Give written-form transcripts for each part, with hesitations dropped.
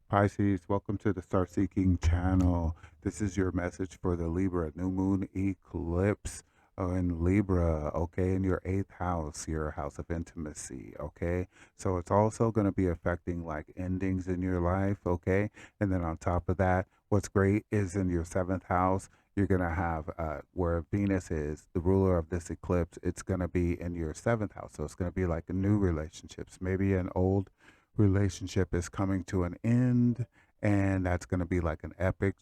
Pisces, welcome to the Star Seeking channel. This is your message for the Libra new moon eclipse in Libra, okay, in your eighth house, your house of intimacy, okay? So it's also going to be affecting like endings in your life, okay? And then on top of that, what's great is in your seventh house, you're going to have where Venus is, the ruler of this eclipse, it's going to be in your seventh house. So it's going to be like new relationships, maybe an old relationship is coming to an end, and that's going to be like an epic,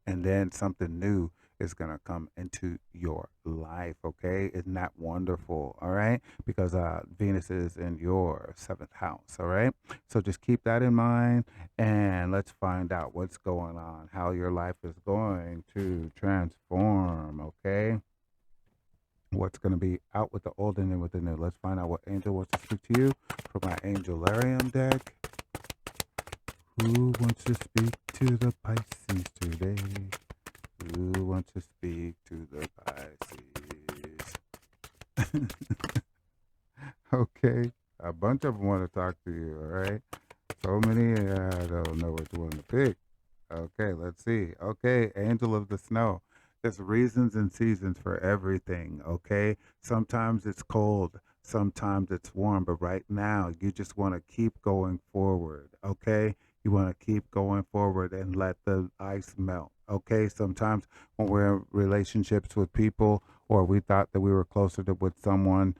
and then something new is going to come into your life. Okay, isn't that wonderful? All right, because Venus is in your seventh house. All right, so just keep that in mind, and let's find out what's going on, how your life is going to transform. Okay, what's going to be out with the old and in with the new. Let's find out what angel wants to speak to you from my Angelarium deck. Who wants to speak to the Pisces today? Who wants to speak to the Pisces? Okay, a bunch of them want to talk to you, all right? So many, I don't know which one to pick. Okay, let's see. Okay, Angel of the Snow. There's reasons and seasons for everything, okay? Sometimes it's cold, sometimes it's warm, but right now you just want to keep going forward, okay? You want to keep going forward and let the ice melt, okay? Sometimes when we're in relationships with people or we thought that we were closer to with someone,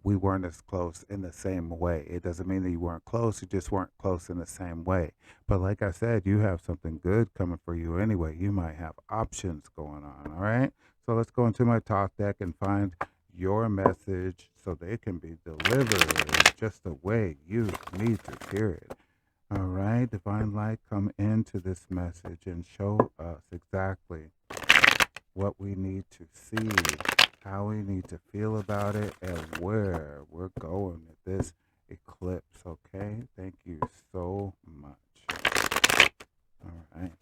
we weren't as close in the same way. It doesn't mean that you weren't close, you just weren't close in the same way. But like I said, you have something good coming for you anyway. You might have options going on, all right? So let's go into my talk deck and find your message so they can be delivered just the way you need to hear it. All right, divine light, come into this message and show us exactly what we need to see, how we need to feel about it, and where we're going with this eclipse, okay? Thank you so much. All right.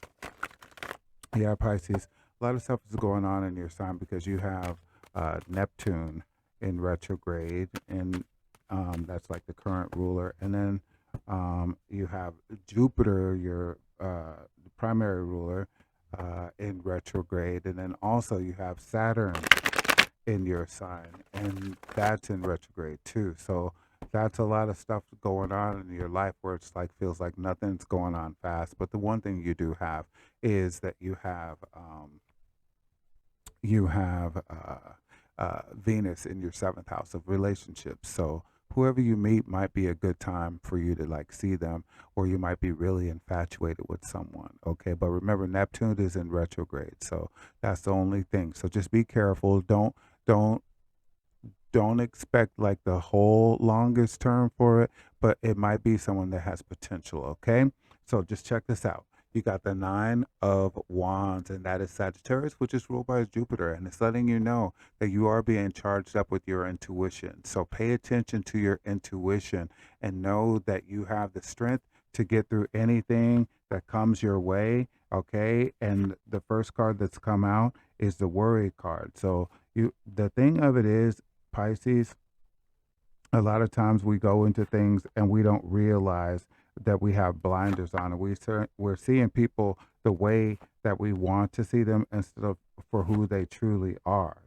Yeah, Pisces, a lot of stuff is going on in your sign because you have Neptune in retrograde, and that's like the current ruler. And then you have Jupiter, your primary ruler, in retrograde. And then also you have Saturn in your sign, and that's in retrograde too. So that's a lot of stuff going on in your life where it's like feels like nothing's going on fast. But the one thing you do have is that you have Venus in your seventh house of relationships. So whoever you meet might be a good time for you to like see them, or you might be really infatuated with someone. Okay, but remember Neptune is in retrograde, so that's the only thing. So just be careful. Don't don't expect like the whole longest term for it, but it might be someone that has potential. Okay, so just check this out. You got the Nine of Wands, and that is Sagittarius, which is ruled by Jupiter, and it's letting you know that you are being charged up with your intuition. So pay attention to your intuition and know that you have the strength to get through anything that comes your way. Okay, and the first card that's come out is the Worry card. So the thing of it is, Pisces, a lot of times we go into things and we don't realize that we have blinders on, and we're seeing people the way that we want to see them instead of for who they truly are,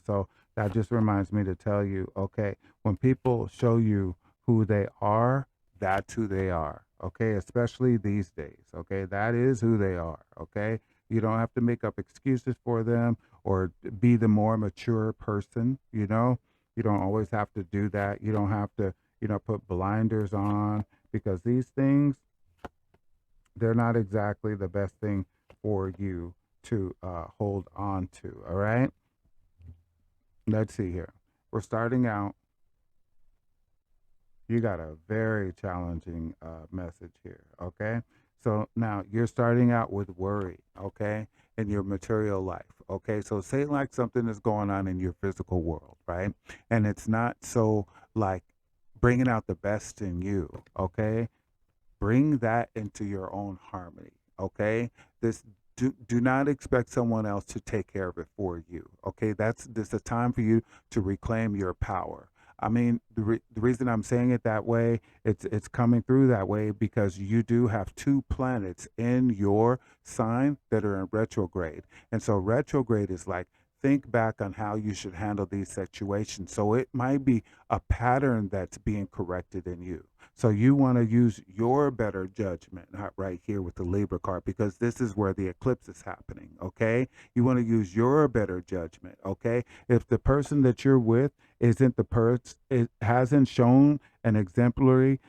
so that just reminds me to tell you, okay, when people show you who they are, that's who they are, okay, especially these days, okay, that is who they are, okay. You don't have to make up excuses for them or be the more mature person, you don't always have to do that. You don't have to, put blinders on, because these things, they're not exactly the best thing for you to hold on to. All right. Let's see here. We're starting out. You got a very challenging message here. Okay. So now you're starting out with worry. Okay. In your material life. Okay. So say like something is going on in your physical world, right? And it's not so like bringing out the best in you. Okay. Bring that into your own harmony. Okay. Do not expect someone else to take care of it for you. Okay. That's this a time for you to reclaim your power. I mean, the reason I'm saying it that way, it's coming through that way because you do have two planets in your sign that are in retrograde. And so retrograde is like, think back on how you should handle these situations. So it might be a pattern that's being corrected in you. So you want to use your better judgment, not right here with the Libra card, because this is where the eclipse is happening. Okay. You want to use your better judgment. Okay. If the person that you're with isn't the person, it hasn't shown an exemplary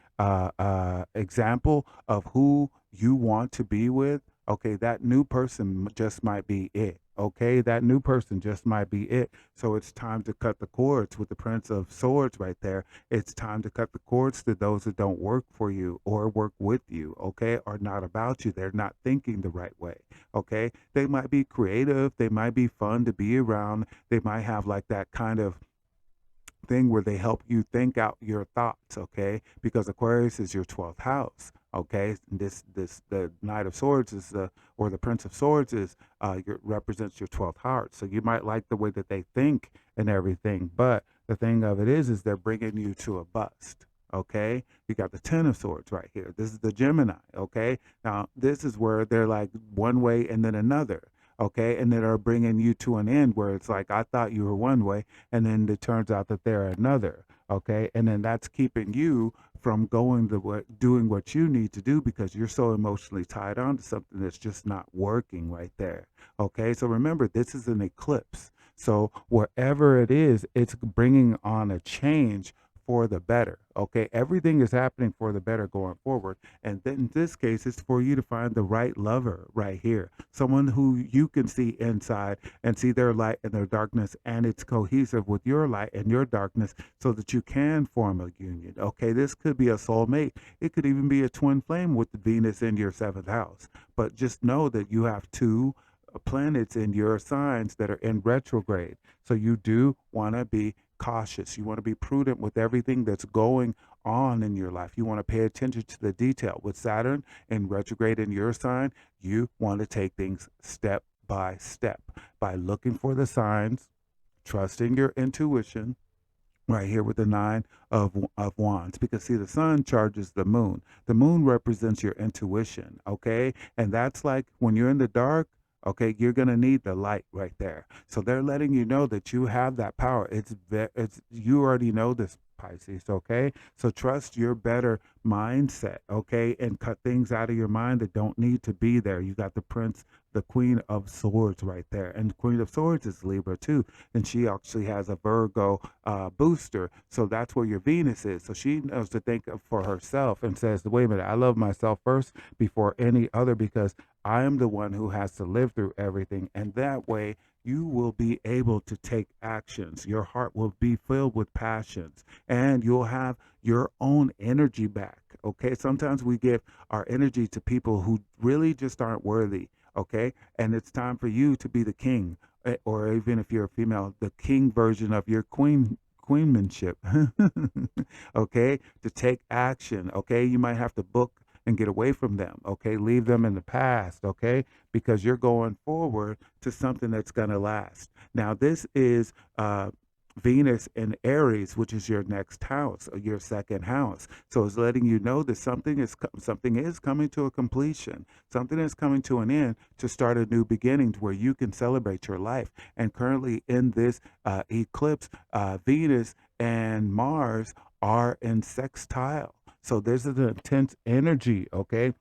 example of who you want to be with, okay, that new person just might be it. Okay, that new person just might be it. So it's time to cut the cords with the Prince of Swords right there. It's time to cut the cords to those that don't work for you or work with you, okay, or not about you. They're not thinking the right way, okay? They might be creative, they might be fun to be around, they might have like that kind of thing where they help you think out your thoughts, okay? Because Aquarius is your 12th house, okay? And this the Knight of Swords is the, or the Prince of Swords is represents your 12th heart. So you might like the way that they think and everything, but the thing of it is they're bringing you to a bust. Okay, you got the Ten of Swords right here. This is the Gemini. Okay, now this is where they're like one way and then another. Okay, and then are bringing you to an end where it's like, I thought you were one way, and then it turns out that they're another. Okay, and then that's keeping you from going the way, doing what you need to do because you're so emotionally tied on to something that's just not working right there. Okay, so remember, this is an eclipse. So wherever it is, it's bringing on a change for the better. Okay, everything is happening for the better going forward. And then in this case, it's for you to find the right lover right here, someone who you can see inside and see their light and their darkness, and it's cohesive with your light and your darkness so that you can form a union. Okay, this could be a soulmate. It could even be a twin flame with Venus in your seventh house. But just know that you have two planets in your signs that are in retrograde. So you do want to be cautious. You want to be prudent with everything that's going on in your life. You want to pay attention to the detail. With Saturn in retrograde in your sign, you want to take things step by step by looking for the signs, trusting your intuition, right here with the nine of wands, because see, the sun charges the moon represents your intuition, okay, and that's like when you're in the dark, okay, you're going to need the light right there. So they're letting you know that you have that power. It's you already know this, Pisces, okay? So trust your better mindset, okay, and cut things out of your mind that don't need to be there. You got the prince, the queen of swords right there, and the queen of swords is Libra too, and she actually has a Virgo booster. So that's where your Venus is. So she knows to think for herself and says, wait a minute, I love myself first before any other because I am the one who has to live through everything. And that way you will be able to take actions. Your heart will be filled with passions and you'll have your own energy back. Okay. Sometimes we give our energy to people who really just aren't worthy. Okay. And it's time for you to be the king, or even if you're a female, the king version of your queenmanship. Okay, to take action. Okay, you might have to book and get away from them. Okay, leave them in the past. Okay, because you're going forward to something that's going to last. Now this is Venus in Aries, which is your next house, or your second house. So it's letting you know that something is coming to a completion. Something is coming to an end to start a new beginning, to where you can celebrate your life. And currently in this eclipse, Venus and Mars are in sextile. So there's an intense energy. Okay,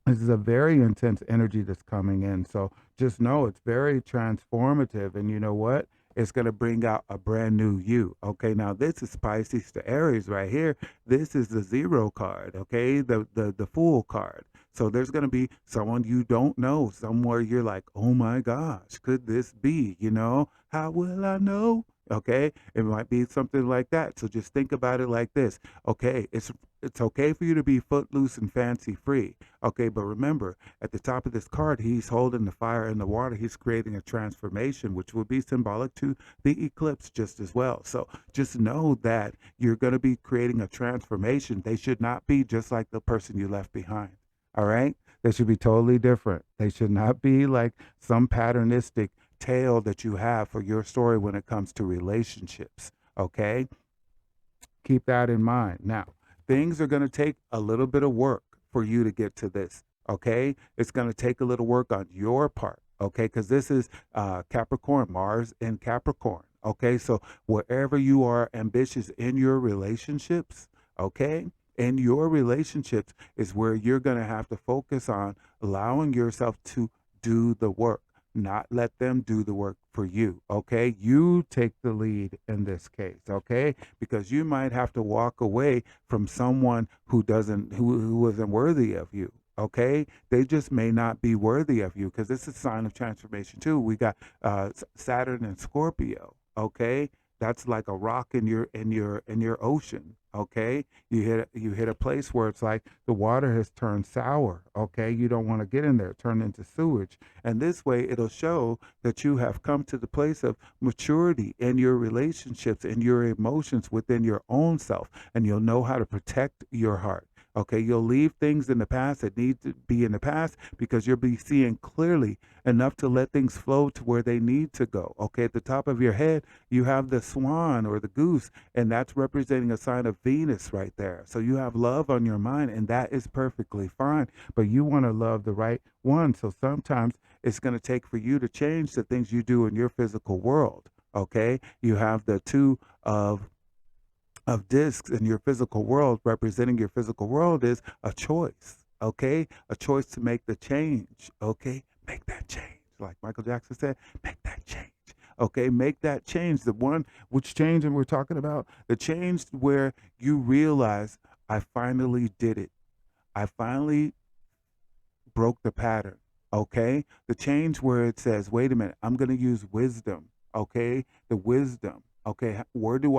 this is a very intense energy that's coming in. So just know it's very transformative. And you know what? It's going to bring out a brand new you. Okay. Now this is Pisces to Aries right here. This is the zero card. Okay. The fool card. So there's going to be someone you don't know, somewhere you're like, oh my gosh, could this be? You know, how will I know? Okay. It might be something like that. So just think about it like this. Okay. It's okay for you to be footloose and fancy free. Okay, but remember, at the top of this card, he's holding the fire in the water. He's creating a transformation, which will be symbolic to the eclipse just as well. So just know that you're going to be creating a transformation. They should not be just like the person you left behind. All right? They should be totally different. They should not be like some patternistic tale that you have for your story when it comes to relationships. Okay? Keep that in mind. Now, things are going to take a little bit of work for you to get to this. Okay. It's going to take a little work on your part. Okay. Because this is Capricorn, Mars in Capricorn. Okay. So wherever you are ambitious in your relationships, okay, in your relationships is where you're going to have to focus on allowing yourself to do the work, not let them do the work for you. Okay. You take the lead in this case. Okay. Because you might have to walk away from someone who isn't worthy of you. Okay. They just may not be worthy of you because this is a sign of transformation too. We got Saturn and Scorpio. Okay. That's like a rock in your ocean. Okay. You hit a place where it's like the water has turned sour. Okay. You don't want to get in there, turn into sewage. And this way it'll show that you have come to the place of maturity in your relationships and your emotions within your own self. And you'll know how to protect your heart. Okay, you'll leave things in the past that need to be in the past because you'll be seeing clearly enough to let things flow to where they need to go. Okay, at the top of your head, you have the swan or the goose, and that's representing a sign of Venus right there. So you have love on your mind, and that is perfectly fine. But you want to love the right one. So sometimes it's going to take for you to change the things you do in your physical world. Okay, you have the two of discs in your physical world representing your physical world is a choice. Okay, a choice to make the change. Okay, make that change, like Michael Jackson said, make that change. Okay, make that change, the one which change, and we're talking about the change where you realize, I finally did it. I finally broke the pattern. Okay, the change where it says, wait a minute, I'm going to use wisdom. Okay, the wisdom. Okay, where do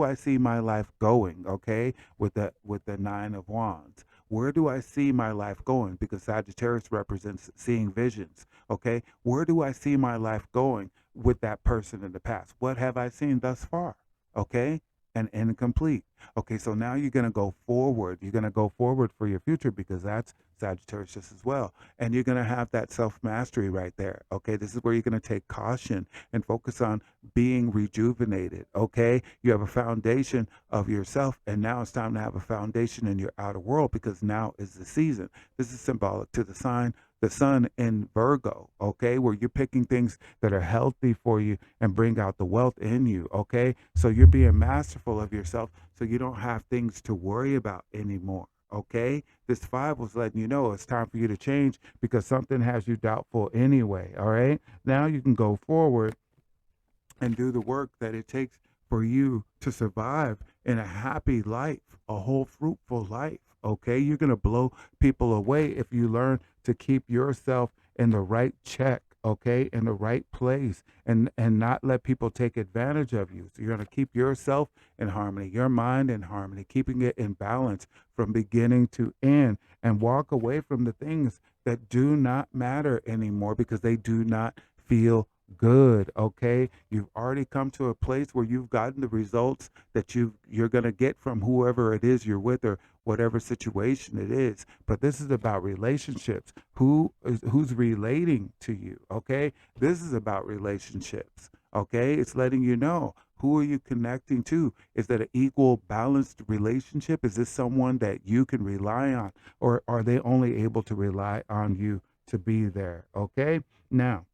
I see my life going? Okay, with the 9 of wands, where do I see my life going? Because Sagittarius represents seeing visions. Okay, where do I see my life going with that person in the past? What have I seen thus far? Okay, and incomplete. Okay, so now you're going to go forward. You're going to go forward for your future because that's Sagittarius just as well. And you're going to have that self mastery right there. Okay, this is where you're going to take caution and focus on being rejuvenated. Okay, you have a foundation of yourself, and now it's time to have a foundation in your outer world because now is the season. This is symbolic to the sun in Virgo, okay, where you're picking things that are healthy for you and bring out the wealth in you, okay? So you're being masterful of yourself so you don't have things to worry about anymore, okay? This 5 was letting you know it's time for you to change because something has you doubtful anyway, all right? Now you can go forward and do the work that it takes for you to survive in a happy life, a whole fruitful life. Okay, you're going to blow people away if you learn to keep yourself in the right check, okay, in the right place, and not let people take advantage of you. So you're going to keep yourself in harmony, your mind in harmony, keeping it in balance from beginning to end, and walk away from the things that do not matter anymore because they do not feel good. Okay, you've already come to a place where you've gotten the results that you're going to get from whoever it is you're with or whatever situation it is. But this is about relationships. Who's relating to you? Okay, this is about relationships. Okay, it's letting you know, who are you connecting to? Is that an equal balanced relationship? Is this someone that you can rely on, or are they only able to rely on you to be there? Okay, now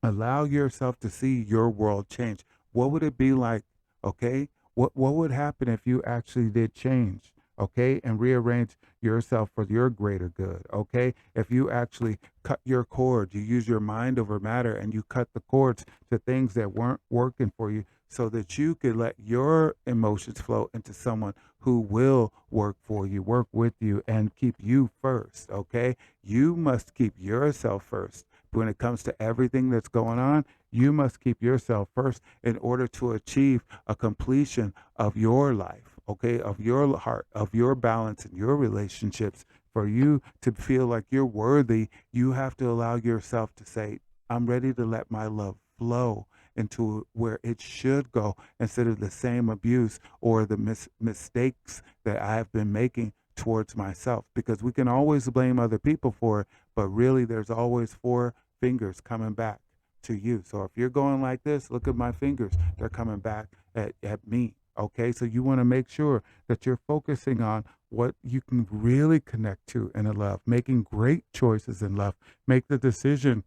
allow yourself to see your world change. What would it be like? Okay, what would happen if you actually did change? Okay, and rearrange yourself for your greater good. Okay, if you actually cut your cords, you use your mind over matter, and you cut the cords to things that weren't working for you, so that you could let your emotions flow into someone who will work for you, work with you, and keep you first. Okay, you must keep yourself first when it comes to everything that's going on. You must keep yourself first in order to achieve a completion of your life, okay, of your heart, of your balance in your relationships. For you to feel like you're worthy, you have to allow yourself to say, I'm ready to let my love flow into where it should go instead of the same abuse or the mistakes that I have been making towards myself, because we can always blame other people for it, but really there's always 4 fingers coming back to you. So if you're going like this, look at my fingers, they're coming back at me. Okay, so you want to make sure that you're focusing on what you can really connect to in a love, making great choices in love. Make the decision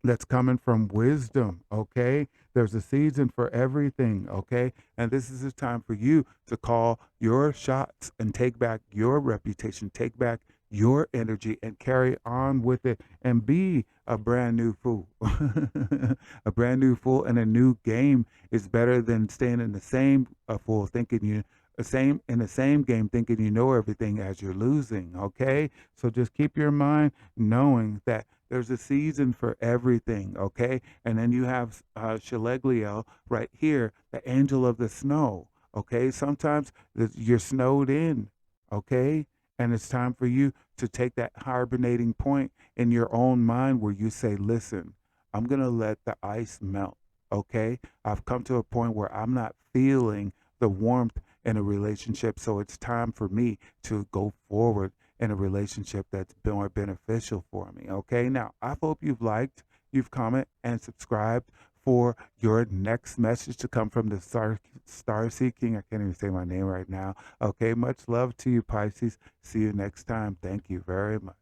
that's coming from wisdom, okay? There's a season for everything, okay? And this is the time for you to call your shots and take back your reputation, take back your energy and carry on with it and be a brand new fool. A brand new fool in a new game is better than staying in the same fool thinking you the same game thinking you know everything as you're losing, okay? So just keep your mind knowing that there's a season for everything, okay? And then you have Shalegliel right here, the angel of the snow, okay? Sometimes you're snowed in, okay? And it's time for you to take that hibernating point in your own mind where you say, listen, I'm going to let the ice melt, okay? I've come to a point where I'm not feeling the warmth in a relationship, so it's time for me to go forward in a relationship that's been more beneficial for me. Okay, now I hope you've liked, you've commented, and subscribed for your next message to come from the Starseed King. I can't even say my name right now. Okay, much love to you, Pisces. See you next time. Thank you very much.